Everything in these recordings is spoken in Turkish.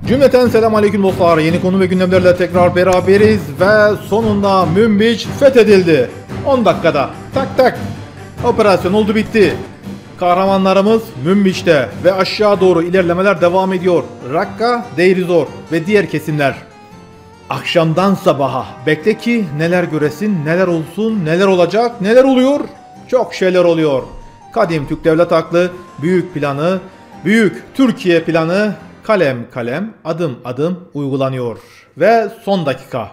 Cümleten selamünaleyküm dostlar. Yeni konu ve gündemlerle tekrar beraberiz ve sonunda Münbiç fethedildi. 10 dakikada tak tak operasyon oldu bitti. Kahramanlarımız Münbiç'te ve aşağı doğru ilerlemeler devam ediyor. Rakka, Deir ez-Zor ve diğer kesimler. Akşamdan sabaha bekle ki neler göresin, neler olsun, neler olacak, neler oluyor. Çok şeyler oluyor. Kadim Türk Devlet Aklı büyük planı, büyük Türkiye planı kalem kalem, adım adım uygulanıyor. Ve son dakika.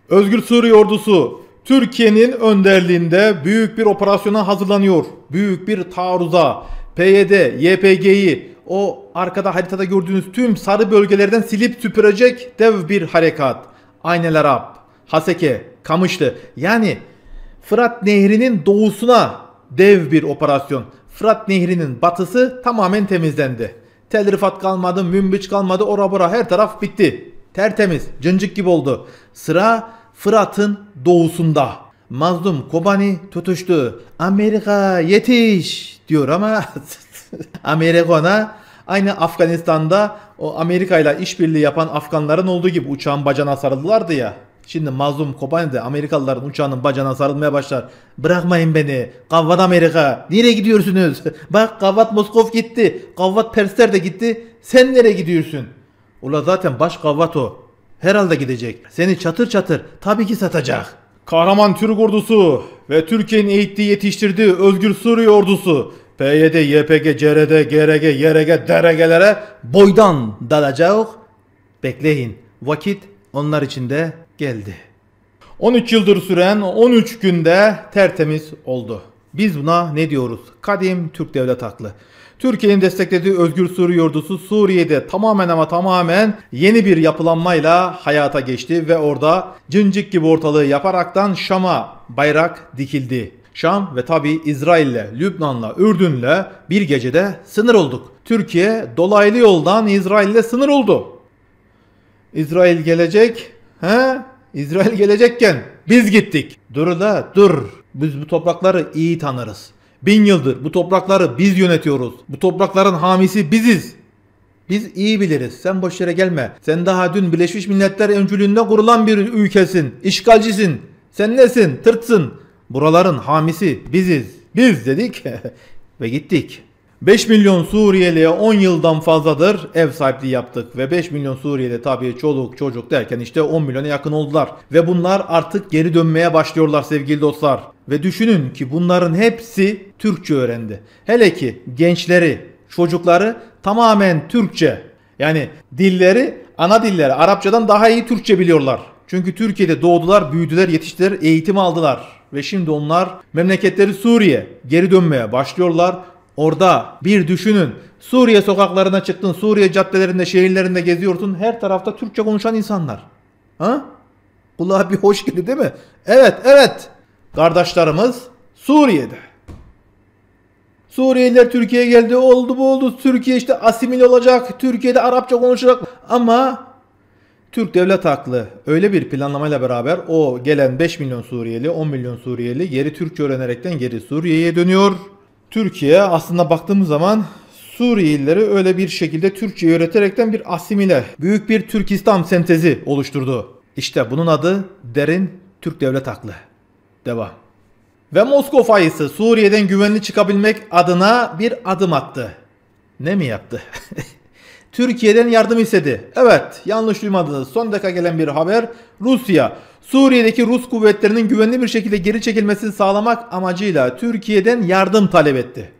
Özgür Suriye ordusu Türkiye'nin önderliğinde büyük bir operasyona hazırlanıyor. Büyük bir taarruza PYD, YPG'yi o arkada haritada gördüğünüz tüm sarı bölgelerden silip süpürecek dev bir harekat. Aynel Arap, Haseke, Kamışlı, yani Fırat Nehri'nin doğusuna dev bir operasyon. Fırat Nehri'nin batısı tamamen temizlendi. Tel Rifat kalmadı, Münbiç kalmadı, ora bura her taraf bitti. Tertemiz, cıncık gibi oldu. Sıra Fırat'ın doğusunda. Mazlum Kobani tutuştu. Amerika yetiş diyor ama Amerika ona aynı Afganistan'da o Amerika ile işbirliği yapan Afganların olduğu gibi uçağın bacağına sarıldılardı ya. Şimdi Mazlum Kobani de Amerikalıların uçağının bacağına sarılmaya başlar. Bırakmayın beni. Kavvat Amerika. Nereye gidiyorsunuz? Bak Kavvat Moskov gitti. Kavvat Persler de gitti. Sen nereye gidiyorsun? Ula zaten baş Kavvat o. Herhalde gidecek. Seni çatır çatır tabii ki satacak. Kahraman Türk ordusu ve Türkiye'nin eğittiği yetiştirdiği Özgür Suriye ordusu PYD, YPG, CRD, GRG, YRG, DRG'lere boydan dalacak. Bekleyin. Vakit onlar için de geldi. 13 yıldır süren 13 günde tertemiz oldu. Biz buna ne diyoruz? Kadim Türk Devlet Aklı. Türkiye'nin desteklediği Özgür Suriye ordusu Suriye'de tamamen ama tamamen yeni bir yapılanmayla hayata geçti ve orada cıncık gibi ortalığı yaparaktan Şam'a bayrak dikildi. Şam ve tabi İsrail'le, Lübnan'la, Ürdün'le bir gecede sınır olduk. Türkiye dolaylı yoldan İsrail'le sınır oldu. İsrail gelecek, İsrail gelecekken biz gittik. Dur la dur. Biz bu toprakları iyi tanırız. 1000 yıldır bu toprakları biz yönetiyoruz. Bu toprakların hamisi biziz. Biz iyi biliriz. Sen boş yere gelme. Sen daha dün Birleşmiş Milletler öncülüğünde kurulan bir ülkesin. İşgalcisin. Sen nesin? Tırtsın. Buraların hamisi biziz. Biz dedik ve gittik. 5 milyon Suriyeli'ye 10 yıldan fazladır ev sahipliği yaptık ve 5 milyon Suriyeli tabii çoluk çocuk derken işte 10 milyona yakın oldular. Ve bunlar artık geri dönmeye başlıyorlar sevgili dostlar. Ve düşünün ki bunların hepsi Türkçe öğrendi. Hele ki gençleri, çocukları tamamen Türkçe. Yani dilleri, ana dilleri Arapçadan daha iyi Türkçe biliyorlar. Çünkü Türkiye'de doğdular, büyüdüler, yetiştiler, eğitim aldılar. Ve şimdi onlar memleketleri Suriye, geri dönmeye başlıyorlar. Orada bir düşünün, Suriye sokaklarına çıktın, Suriye caddelerinde, şehirlerinde geziyorsun, her tarafta Türkçe konuşan insanlar. Ha? Kulağa bir hoş geliyor değil mi? Evet. Kardeşlerimiz Suriye'de. Suriyeliler Türkiye'ye geldi, oldu bu oldu. Türkiye işte asimile olacak, Türkiye'de Arapça konuşacak. Ama Türk Devlet Aklı öyle bir planlamayla beraber o gelen 5 milyon Suriyeli, 10 milyon Suriyeli geri Türkçe öğrenerekten geri Suriye'ye dönüyor. Türkiye aslında baktığımız zaman Suriyelileri öyle bir şekilde Türkçe öğreterekten bir asimile, büyük bir Türkistan sentezi oluşturdu. İşte bunun adı derin Türk Devlet Aklı. Devam. Ve Moskova ayısı Suriye'den güvenli çıkabilmek adına bir adım attı. Ne mi yaptı? Türkiye'den yardım istedi. Evet, yanlış duymadınız. Son dakika gelen bir haber. Rusya, Suriye'deki Rus kuvvetlerinin güvenli bir şekilde geri çekilmesini sağlamak amacıyla Türkiye'den yardım talep etti.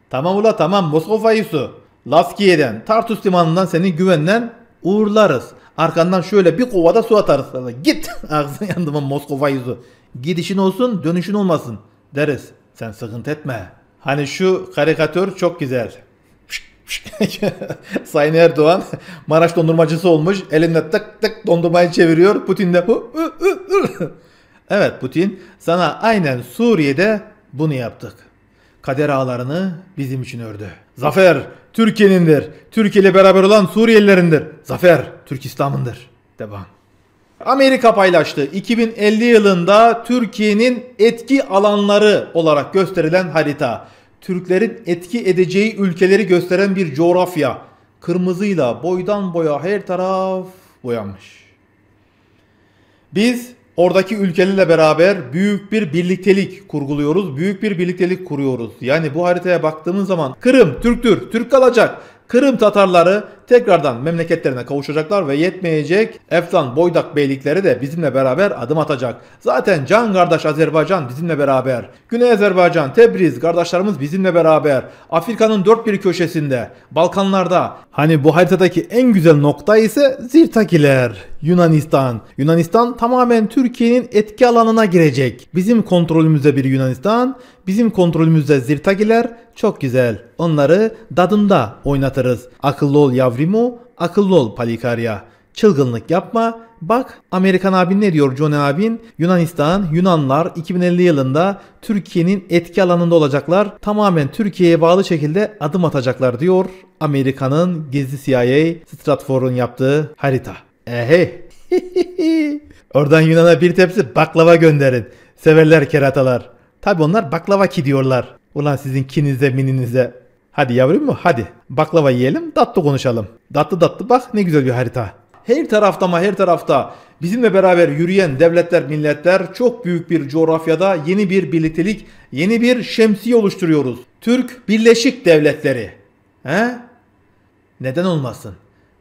Tamam ula tamam Moskova ayısı. Laskiye'den, Tartus limanından seni güvenle uğurlarız. Arkandan şöyle bir kovada su atarız sana. Git ağzına yandım Moskova ayısı. Gidişin olsun dönüşün olmasın deriz. Sen sıkıntı etme. Hani şu karikatür çok güzel. Sayın Erdoğan Maraş dondurmacısı olmuş. Elinde tık tık dondurmayı çeviriyor. Putin de evet Putin sana aynen Suriye'de bunu yaptık. Kader ağlarını bizim için ördü. Zafer Türkiye'nindir. Türkiye ile beraber olan Suriyelilerindir. Zafer Türk İslam'ındır. Devam. Amerika paylaştı. 2050 yılında Türkiye'nin etki alanları olarak gösterilen harita. Türklerin etki edeceği ülkeleri gösteren bir coğrafya. kırmızıyla boydan boya her taraf boyanmış. Biz oradaki ülkelerle beraber büyük bir birliktelik kurguluyoruz, büyük bir birliktelik kuruyoruz. Yani bu haritaya baktığımız zaman Kırım Türktür, Türk kalacak. Kırım Tatarları tekrardan memleketlerine kavuşacaklar ve yetmeyecek Eflan Boydak beylikleri de bizimle beraber adım atacak. Zaten can kardeş Azerbaycan bizimle beraber. Güney Azerbaycan, Tebriz kardeşlerimiz bizimle beraber. Afrika'nın dört bir köşesinde, Balkanlarda. Hani bu haritadaki en güzel nokta ise Zirtakiler, Yunanistan. Yunanistan tamamen Türkiye'nin etki alanına girecek. Bizim kontrolümüzde bir Yunanistan, bizim kontrolümüzde Zirtakiler. Çok güzel. Onları dadında oynatırız. Akıllı ol yavrimu, akıllı ol Palikarya. Çılgınlık yapma. Bak Amerikan abin ne diyor, Johnny abin? Yunanlar 2050 yılında Türkiye'nin etki alanında olacaklar. Tamamen Türkiye'ye bağlı şekilde adım atacaklar diyor. Amerika'nın gizli CIA Stratfor'un yaptığı harita. Oradan Yunan'a bir tepsi baklava gönderin. Severler keratalar. Tabi onlar baklava ki diyorlar. Ulan sizin kinize mininize. Hadi yavrum mu? Hadi. Baklava yiyelim, tatlı konuşalım. Tatlı bak ne güzel bir harita. Her tarafta ama her tarafta bizimle beraber yürüyen devletler, milletler, çok büyük bir coğrafyada yeni bir birliktelik, yeni bir şemsiye oluşturuyoruz. Türk Birleşik Devletleri. Neden olmasın?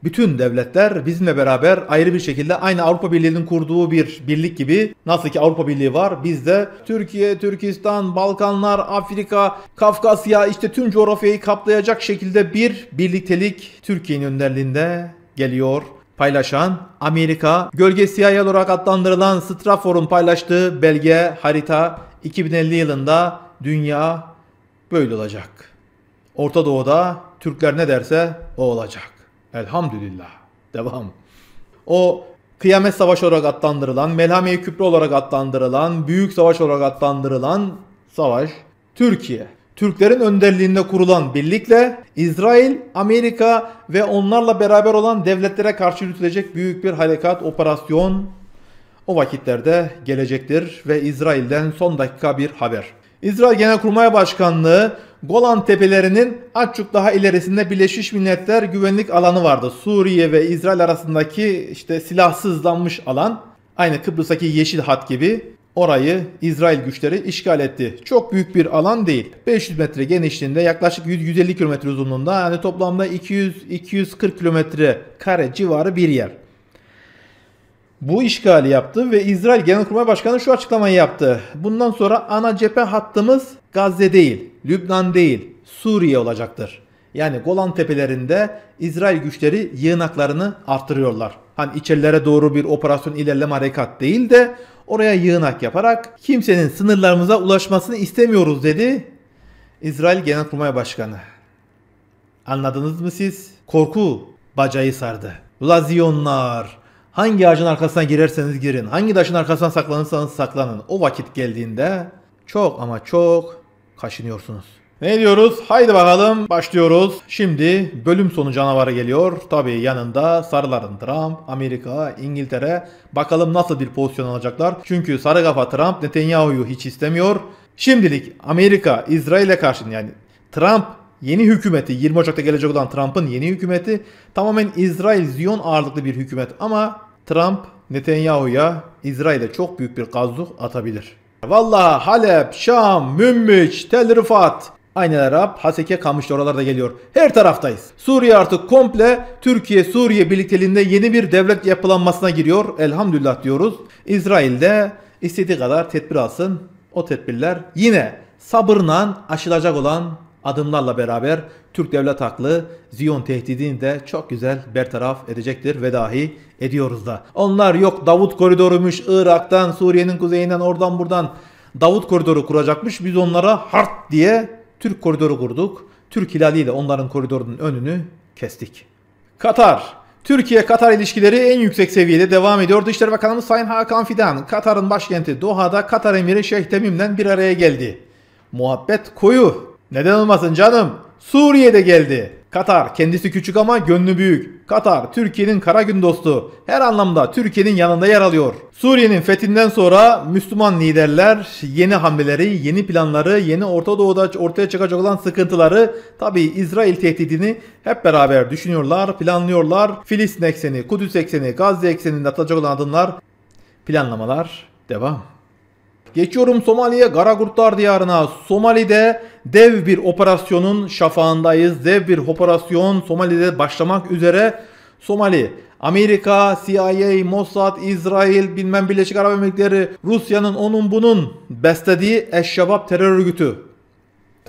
Bütün devletler bizimle beraber ayrı bir şekilde aynı Avrupa Birliği'nin kurduğu bir birlik gibi, nasıl ki Avrupa Birliği var, bizde Türkiye, Türkistan, Balkanlar, Afrika, Kafkasya, işte tüm coğrafyayı kaplayacak şekilde bir birliktelik Türkiye'nin önderliğinde geliyor. Paylaşan Amerika, gölge CIA olarak adlandırılan Stratfor'un paylaştığı belge, harita, 2050 yılında dünya böyle olacak. Orta Doğu'da Türkler ne derse o olacak. Elhamdülillah. Devam. O Kıyamet Savaşı olarak adlandırılan, Melhame-i Kübra olarak adlandırılan, Büyük Savaş olarak adlandırılan savaş Türkiye. Türklerin önderliğinde kurulan birlikle İsrail, Amerika ve onlarla beraber olan devletlere karşı yürütülecek büyük bir harekat, operasyon o vakitlerde gelecektir ve İsrail'den son dakika bir haber. İsrail Genelkurmay Başkanlığı Golan Tepelerinin azıcık daha ilerisinde Birleşmiş Milletler güvenlik alanı vardı. Suriye ve İsrail arasındaki işte silahsızlanmış alan, aynı Kıbrıs'taki Yeşil Hat gibi, orayı İsrail güçleri işgal etti. Çok büyük bir alan değil. 500 metre genişliğinde, yaklaşık 100-150 kilometre uzunluğunda, yani toplamda 200-240 kilometre kare civarı bir yer. Bu işgali yaptı ve İsrail Genelkurmay Başkanı şu açıklamayı yaptı. Bundan sonra ana cephe hattımız Gazze değil, Lübnan değil, Suriye olacaktır. Yani Golan Tepelerinde İsrail güçleri yığınaklarını arttırıyorlar. Hani içerilere doğru bir operasyon ilerleme harekat değil de oraya yığınak yaparak kimsenin sınırlarımıza ulaşmasını istemiyoruz dedi İsrail Genelkurmay Başkanı. Anladınız mı siz? Korku bacayı sardı. Laziyonlar. Hangi ağacın arkasına girerseniz girin, hangi taşın arkasına saklanırsanız saklanın. O vakit geldiğinde çok ama çok kaşınıyorsunuz. Ne diyoruz? Haydi bakalım başlıyoruz. Şimdi bölüm sonu canavarı geliyor. Tabii yanında sarıların Trump, Amerika, İngiltere. Bakalım nasıl bir pozisyon alacaklar. Çünkü sarı kafa Trump Netanyahu'yu hiç istemiyor. Şimdilik Amerika İsrail'e karşı, yani Trump yeni hükümeti, 20 Ocak'ta gelecek olan Trump'ın yeni hükümeti tamamen İsrail-Ziyon ağırlıklı bir hükümet ama Trump Netanyahu'ya, İsrail'e çok büyük bir gazluk atabilir. Vallahi Halep, Şam, Münbiç, Tel Rifat, aynı Arap, Haseke, Kamışlı oralarda geliyor. Her taraftayız. Suriye artık komple Türkiye-Suriye birlikteliğinde yeni bir devlet yapılanmasına giriyor. Elhamdülillah diyoruz. İsrail de istediği kadar tedbir alsın. O tedbirler yine sabırla aşılacak olan adımlarla beraber Türk devlet haklı Ziyon tehdidini de çok güzel bertaraf edecektir ve dahi ediyoruz da. Onlar yok Davut koridoruymuş, Irak'tan, Suriye'nin kuzeyinden, oradan buradan Davut koridoru kuracakmış. Biz onlara hart diye Türk koridoru kurduk. Türk hilaliyle onların koridorunun önünü kestik. Katar. Türkiye-Katar ilişkileri en yüksek seviyede devam ediyor. Dışişleri Bakanımız Sayın Hakan Fidan, Katar'ın başkenti Doha'da Katar Emiri Şeyh Temim'le bir araya geldi. Muhabbet koyu. Neden olmasın canım? Suriye'de geldi. Katar kendisi küçük ama gönlü büyük. Katar Türkiye'nin kara gün dostu. Her anlamda Türkiye'nin yanında yer alıyor. Suriye'nin fethinden sonra Müslüman liderler yeni hamleleri, yeni planları, yeni Orta Doğu'da ortaya çıkacak olan sıkıntıları, tabii İsrail tehdidini hep beraber düşünüyorlar, planlıyorlar. Filistin ekseni, Kudüs ekseni, Gazze ekseninde atılacak olan adımlar, planlamalar devam. Geçiyorum Somali'ye, Karagurtlar diyarına. Somali'de dev bir operasyonun şafağındayız. Dev bir operasyon Somali'de başlamak üzere. Somali, Amerika, CIA, Mossad, İsrail, bilmem Birleşik Arap Emirlikleri, Rusya'nın onun bunun beslediği Eşşebab terör örgütü.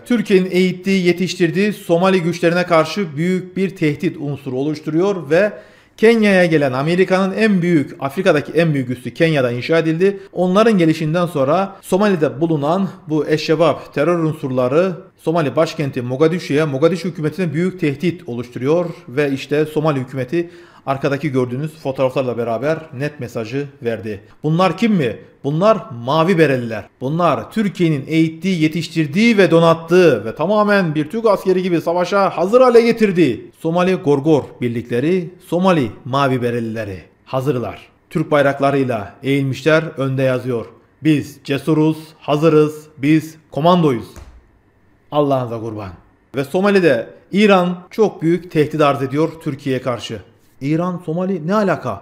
Türkiye'nin eğittiği, yetiştirdiği Somali güçlerine karşı büyük bir tehdit unsuru oluşturuyor ve Kenya'ya gelen Amerika'nın en büyük, Afrika'daki en büyük üssü Kenya'da inşa edildi. Onların gelişinden sonra Somali'de bulunan bu Eşşebab terör unsurları Somali başkenti Mogadishu'ya, Mogadishu hükümetine büyük tehdit oluşturuyor ve işte Somali hükümeti arkadaki gördüğünüz fotoğraflarla beraber net mesajı verdi. Bunlar kim mi? Bunlar Mavi Bereliler. Bunlar Türkiye'nin eğittiği, yetiştirdiği ve donattığı ve tamamen bir Türk askeri gibi savaşa hazır hale getirdiği Somali Gorgor birlikleri, Somali Mavi Berelileri hazırlar. Türk bayraklarıyla eğilmişler, önde yazıyor: biz cesuruz, hazırız, biz komandoyuz. Allah'ınıza kurban. Ve Somali'de İran çok büyük tehdit arz ediyor Türkiye'ye karşı. İran, Somali ne alaka?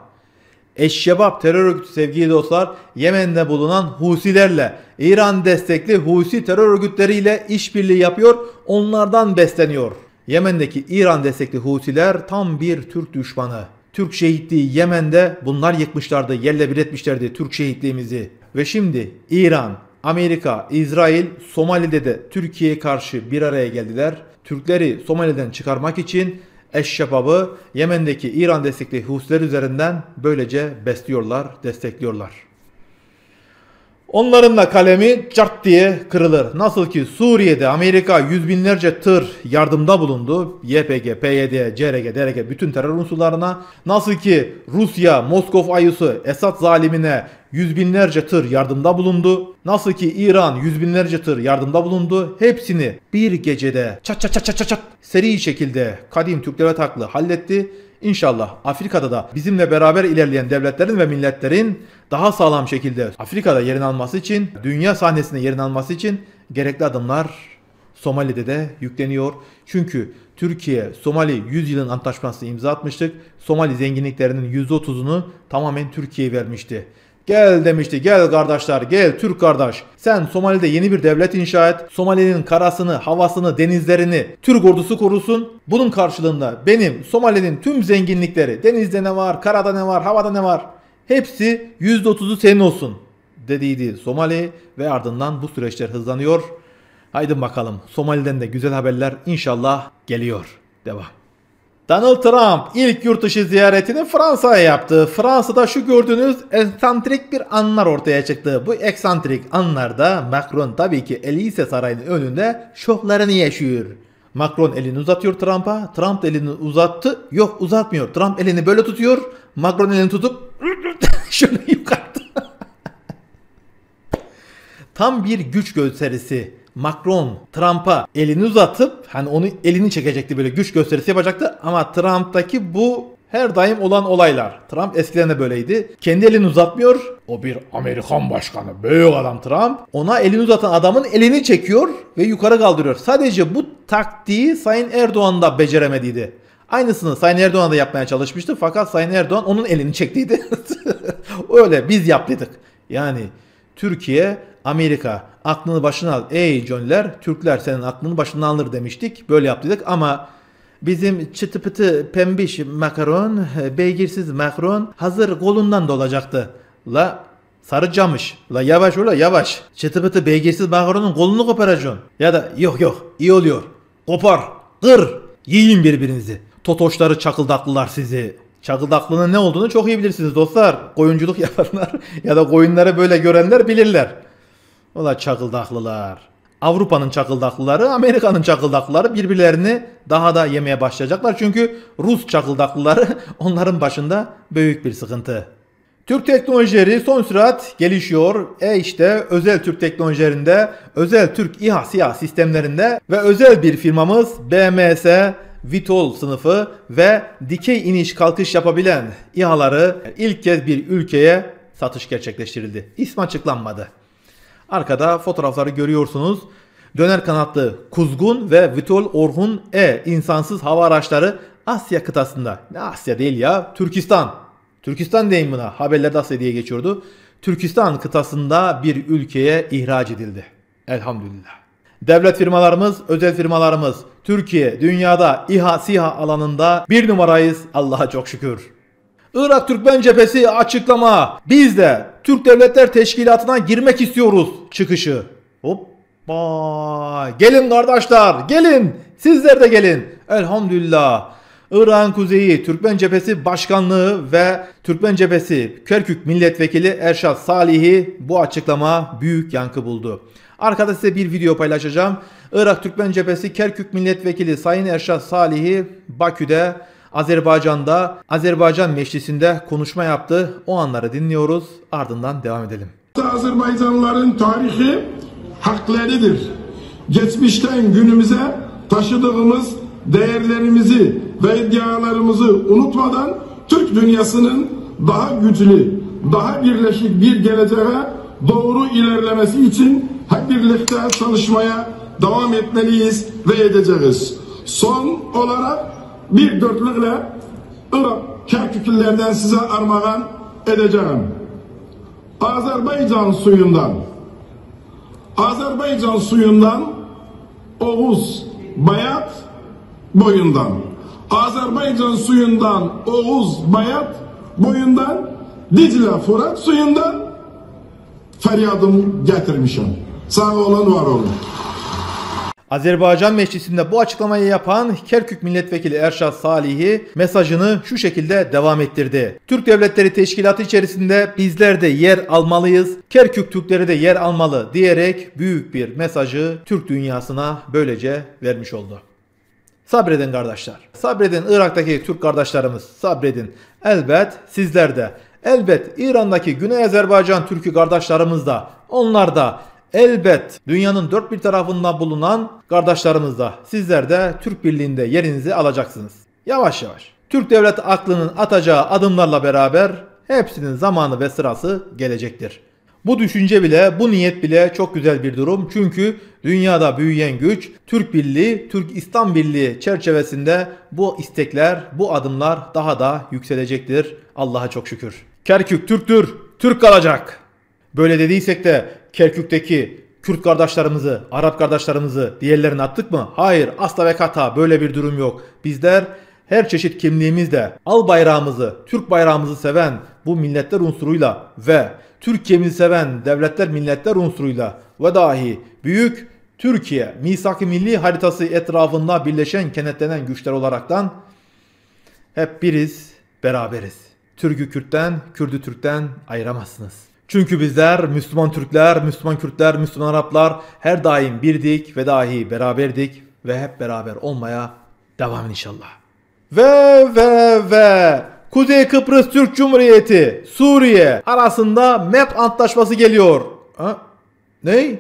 Eşşebab terör örgütü sevgili dostlar, Yemen'de bulunan Husilerle, İran destekli Husi terör örgütleriyle işbirliği yapıyor, onlardan besleniyor. Yemen'deki İran destekli Husiler tam bir Türk düşmanı. Türk şehitliği Yemen'de bunlar yıkmışlardı, yerle bir etmişlerdi Türk şehitliğimizi. Ve şimdi İran, Amerika, İsrail, Somali'de de Türkiye'ye karşı bir araya geldiler. Türkleri Somali'den çıkarmak için Eşşebab'ı Yemen'deki İran destekli Husiler üzerinden böylece besliyorlar, destekliyorlar. Onların da kalemi cart diye kırılır. Nasıl ki Suriye'de Amerika yüz binlerce tır yardımda bulundu. YPG, PYD, CRG, DRG bütün terör unsurlarına. Nasıl ki Rusya, Moskov ayısı Esad zalimine yüz binlerce tır yardımda bulundu. Nasıl ki İran yüz binlerce tır yardımda bulundu. Hepsini bir gecede çat çat çat çat çat seri şekilde kadim Türk devlet aklı halletti. İnşallah Afrika'da da bizimle beraber ilerleyen devletlerin ve milletlerin daha sağlam şekilde Afrika'da yerini alması için, dünya sahnesinde yerini alması için gerekli adımlar Somali'de de yükleniyor. Çünkü Türkiye, Somali 100 yılın antlaşmasını imza atmıştık. Somali zenginliklerinin %30'unu tamamen Türkiye'ye vermişti. Gel demişti, gel kardeşler, gel Türk kardeş. Sen Somali'de yeni bir devlet inşa et. Somali'nin karasını, havasını, denizlerini Türk ordusu korusun. Bunun karşılığında benim Somali'nin tüm zenginlikleri, denizde ne var, karada ne var, havada ne var, hepsi %30'u senin olsun dediydi Somali ve ardından bu süreçler hızlanıyor. Haydi bakalım, Somali'den de güzel haberler inşallah geliyor. Devam. Donald Trump ilk yurt dışı ziyaretini Fransa'ya yaptı. Fransa'da şu gördüğünüz eksantrik bir anlar ortaya çıktı. Bu eksantrik anlarda Macron tabii ki Elysee Sarayı'nın önünde şoklarını yaşıyor. Macron elini uzatıyor Trump'a. Trump elini uzattı. Yok, uzatmıyor. Trump elini böyle tutuyor. Macron elini tutup şöyle yukarıda. Tam bir güç gösterisi. Macron Trump'a elini uzatıp hani onu elini çekecekti, böyle güç gösterisi yapacaktı ama Trump'taki bu her daim olan olaylar. Trump eskiden de böyleydi. Kendi elini uzatmıyor. O bir Amerikan başkanı, büyük adam Trump. Ona elini uzatan adamın elini çekiyor ve yukarı kaldırıyor. Sadece bu taktiği Sayın Erdoğan da beceremediydi. Aynısını Sayın Erdoğan da yapmaya çalışmıştı fakat Sayın Erdoğan onun elini çektiydi. Öyle biz yaptık. Yani Türkiye, Amerika aklını başına al. Ey John'ler, Türkler senin aklını başına alır demiştik. Böyle yaptık ama bizim çıtı pıtı pembiş Macron, beygirsiz Macron hazır kolundan dolacaktı. La sarı camış. La yavaş ola yavaş. Çıtı pıtı beygirsiz Macron'un kolunu koparacaksın. Ya da yok iyi oluyor. Kopar, kır, yiyin birbirinizi. Totoşları çakıldaklılar sizi. Çakıldaklının ne olduğunu çok iyi bilirsiniz dostlar. Koyunculuk yapanlar ya da koyunları böyle görenler bilirler. Ola çakıldaklılar. Avrupa'nın çakıldaklıları, Amerika'nın çakıldaklıları birbirlerini daha da yemeye başlayacaklar. Çünkü Rus çakıldaklıları onların başında büyük bir sıkıntı. Türk teknolojileri son sürat gelişiyor. İşte özel Türk teknolojilerinde, özel Türk İHA SİHA sistemlerinde ve özel bir firmamız BMS VTOL sınıfı ve dikey iniş kalkış yapabilen İHA'ları ilk kez bir ülkeye satış gerçekleştirildi. İsmi açıklanmadı. Arkada fotoğrafları görüyorsunuz. Döner kanatlı Kuzgun ve VTOL Orhun E insansız hava araçları Asya kıtasında. Ne Asya değil ya, Türkistan. Türkistan deyin buna. Haberlerde Asya diye geçiyordu. Türkistan kıtasında bir ülkeye ihraç edildi. Elhamdülillah. Devlet firmalarımız, özel firmalarımız Türkiye dünyada İHA, SİHA alanında bir numarayız. Allah'a çok şükür. Irak Türkmen Cephesi açıklama. Biz de Türk Devletler Teşkilatı'na girmek istiyoruz çıkışı. Hoppa. Gelin kardeşler, gelin. Sizler de gelin. Elhamdülillah. Irak'ın kuzeyi Türkmen Cephesi Başkanlığı ve Türkmen Cephesi Kerkük Milletvekili Erşad Salih'i bu açıklama büyük yankı buldu. Arkada size bir video paylaşacağım. Irak Türkmen Cephesi Kerkük Milletvekili Sayın Erşad Salih'i Bakü'de, Azerbaycan'da, Azerbaycan Meclisi'nde konuşma yaptı. O anları dinliyoruz. Ardından devam edelim. Azerbaycanlıların tarihi haklarıdır. Geçmişten günümüze taşıdığımız değerlerimizi ve iddialarımızı unutmadan Türk dünyasının daha güçlü, daha birleşik bir geleceğe doğru ilerlemesi için hep birlikte çalışmaya devam etmeliyiz ve edeceğiz. Son olarak bir dörtlükle Irak Kerküklilerden size armağan edeceğim. Azerbaycan suyundan Oğuz Bayat boyundan, Azerbaycan suyundan Oğuz Bayat boyundan, Dicle Fırat suyundan feryadımı getirmişim. Sağ olun, var olun. Azerbaycan Meclisi'nde bu açıklamayı yapan Kerkük Milletvekili Erşad Salih'i mesajını şu şekilde devam ettirdi. Türk Devletleri Teşkilatı içerisinde bizler de yer almalıyız, Kerkük Türkleri de yer almalı diyerek büyük bir mesajı Türk dünyasına böylece vermiş oldu. Sabredin kardeşler. Sabredin Irak'taki Türk kardeşlerimiz. Sabredin. Elbet sizler de. Elbet İran'daki Güney Azerbaycan Türk'ü kardeşlerimiz de. Onlar da elbet dünyanın dört bir tarafında bulunan kardeşlerimiz de. Sizler de Türk Birliği'nde yerinizi alacaksınız. Yavaş yavaş. Türk devleti aklının atacağı adımlarla beraber hepsinin zamanı ve sırası gelecektir. Bu düşünce bile, bu niyet bile çok güzel bir durum. Çünkü dünyada büyüyen güç Türk Birliği, Türk İslam Birliği çerçevesinde bu istekler, bu adımlar daha da yükselecektir. Allah'a çok şükür. Kerkük Türktür, Türk kalacak. Böyle dediysek de Kerkük'teki Kürt kardeşlerimizi, Arap kardeşlerimizi diğerlerine attık mı? Hayır, asla ve kata böyle bir durum yok. Bizler her çeşit kimliğimizle al bayrağımızı, Türk bayrağımızı seven bu milletler unsuruyla ve Türkiye'mizi seven devletler milletler unsuruyla ve dahi büyük Türkiye misak-ı milli haritası etrafında birleşen kenetlenen güçler olaraktan hep biriz, beraberiz. Türk'ü Kürt'ten, Kürt'ü Türk'ten ayıramazsınız. Çünkü bizler Müslüman Türkler, Müslüman Kürtler, Müslüman Araplar her daim birdik ve dahi beraberdik ve hep beraber olmaya devam inşallah. Ve Kuzey Kıbrıs Türk Cumhuriyeti Suriye arasında MEP antlaşması geliyor. Ne?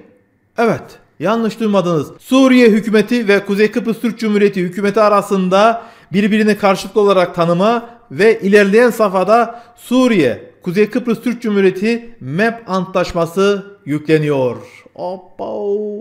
Evet, yanlış duymadınız. Suriye hükümeti ve Kuzey Kıbrıs Türk Cumhuriyeti hükümeti arasında birbirini karşılıklı olarak tanıma ve ilerleyen safhada Suriye Kuzey Kıbrıs Türk Cumhuriyeti MEP antlaşması yükleniyor. Hoppa.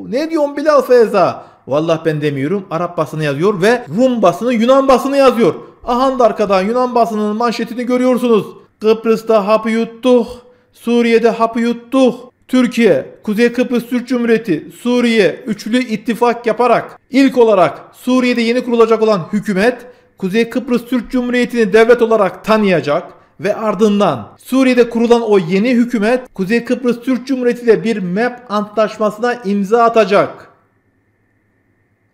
Ne diyorsun Bilal Feyza? Vallahi ben demiyorum. Arap basını yazıyor ve Rum basını, Yunan basını yazıyor. Aha da arkadan Yunan basının manşetini görüyorsunuz. Kıbrıs'ta hapı yuttuk. Suriye'de hapı yuttuk. Türkiye, Kuzey Kıbrıs Türk Cumhuriyeti, Suriye üçlü ittifak yaparak ilk olarak Suriye'de yeni kurulacak olan hükümet Kuzey Kıbrıs Türk Cumhuriyeti'ni devlet olarak tanıyacak ve ardından Suriye'de kurulan o yeni hükümet Kuzey Kıbrıs Türk Cumhuriyeti ile bir MEP antlaşmasına imza atacak.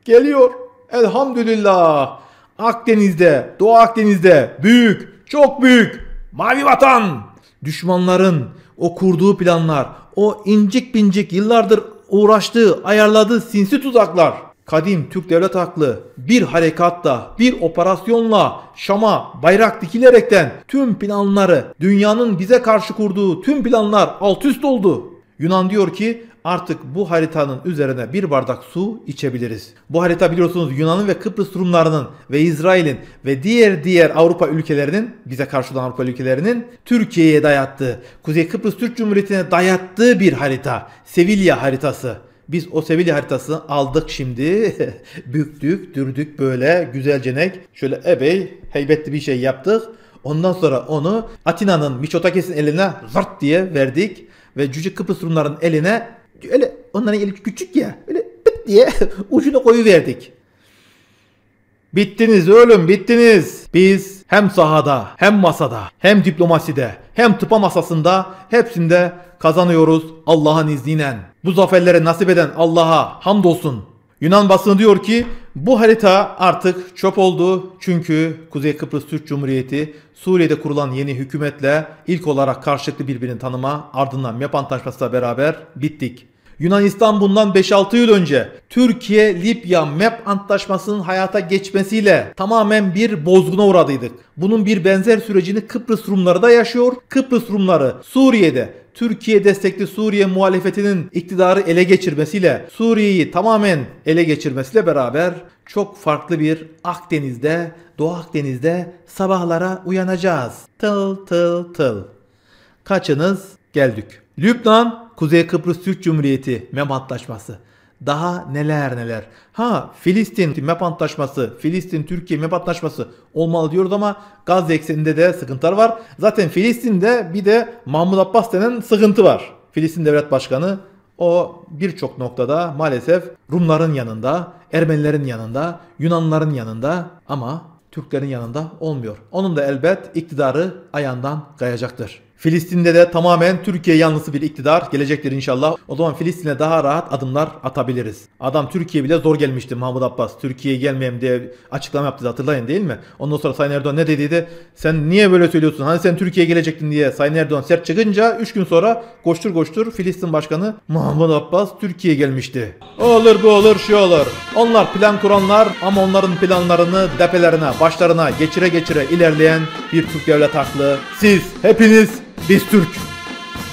Geliyor. Elhamdülillah. Akdeniz'de, Doğu Akdeniz'de büyük, çok büyük mavi vatan. Düşmanların o kurduğu planlar, o incik pincik yıllardır uğraştığı, ayarladığı sinsi tuzaklar. Kadim Türk devlet aklı bir harekatla, bir operasyonla Şam'a bayrak dikilerekten tüm planları, dünyanın bize karşı kurduğu tüm planlar alt üst oldu. Yunan diyor ki artık bu haritanın üzerine bir bardak su içebiliriz. Bu harita biliyorsunuz Yunan'ın ve Kıbrıs Rumlarının ve İsrail'in ve diğer Avrupa ülkelerinin, bize karşı olan Avrupa ülkelerinin Türkiye'ye dayattığı, Kuzey Kıbrıs Türk Cumhuriyeti'ne dayattığı bir harita. Sevilla haritası. Biz o Sevilla haritasını aldık şimdi. Büktük, dürdük böyle güzelcenek. Şöyle epey heybetli bir şey yaptık. Ondan sonra onu Atina'nın Miçotakis'in eline zart diye verdik. Ve Cüce Kıbrıs Rumların eline, öyle onların eli küçük ya, öyle pıt diye ucunu koyuverdik. Bittiniz oğlum, bittiniz. Biz hem sahada, hem masada, hem diplomaside, hem tıpa masasında hepsinde kazanıyoruz Allah'ın izniyle. Bu zaferleri nasip eden Allah'a hamdolsun. Yunan basını diyor ki bu harita artık çöp oldu çünkü Kuzey Kıbrıs Türk Cumhuriyeti Suriye'de kurulan yeni hükümetle ilk olarak karşılıklı birbirini tanıma, ardından MEP Antlaşması'yla beraber bittik. Yunanistan bundan 5-6 yıl önce Türkiye-Libya MEP Antlaşması'nın hayata geçmesiyle tamamen bir bozguna uğradıydık. Bunun bir benzer sürecini Kıbrıs Rumları da yaşıyor. Kıbrıs Rumları Suriye'de Türkiye destekli Suriye muhalefetinin iktidarı ele geçirmesiyle, Suriye'yi tamamen ele geçirmesiyle beraber çok farklı bir Akdeniz'de, Doğu Akdeniz'de sabahlara uyanacağız. Tıl tıl tıl. Kaçınız geldik. Lübnan, Kuzey Kıbrıs Türk Cumhuriyeti MEP Antlaşması. Daha neler neler. Filistin MEP Antlaşması, Filistin-Türkiye MEP Antlaşması olmalı diyoruz ama Gazze ekseninde de sıkıntılar var. Zaten Filistin'de bir de Mahmut Abbas denen sıkıntı var. Filistin Devlet Başkanı o birçok noktada maalesef Rumların yanında, Ermenilerin yanında, Yunanlıların yanında ama Türklerin yanında olmuyor. Onun da elbet iktidarı ayağından kayacaktır. Filistin'de de tamamen Türkiye yanlısı bir iktidar gelecektir inşallah. O zaman Filistin'e daha rahat adımlar atabiliriz. Adam Türkiye bile zor gelmişti Mahmut Abbas. Türkiye'ye gelmeyeyim diye açıklama yaptı, hatırlayın değil mi? Ondan sonra Sayın Erdoğan ne dediydi? Sen niye böyle söylüyorsun? Hani sen Türkiye'ye gelecektin diye Sayın Erdoğan sert çıkınca 3 gün sonra koştur Filistin Başkanı Mahmut Abbas Türkiye'ye gelmişti. Olur bu olur şu olur. Onlar plan kuranlar ama onların planlarını depelerine, başlarına geçire ilerleyen bir Türk devlet aklı. Siz hepiniz biz Türk.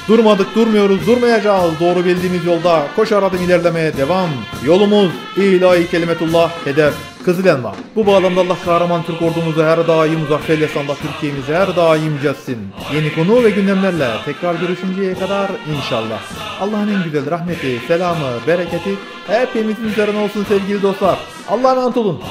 Durmadık, durmuyoruz, durmayacağız. Doğru bildiğimiz yolda koşar adım ilerlemeye devam. Yolumuz ilahi kelimetullah, hedef Kızıl Elma. Bu bağlamda Allah kahraman Türk ordumuzu her daim muzaffer lisanla Türkiye'mizi her daim yücelsin. Yeni konu ve gündemlerle tekrar görüşünceye kadar inşallah. Allah'ın en güzel rahmeti, selamı, bereketi hepimizin üzerine olsun sevgili dostlar. Allah'a emanet olun.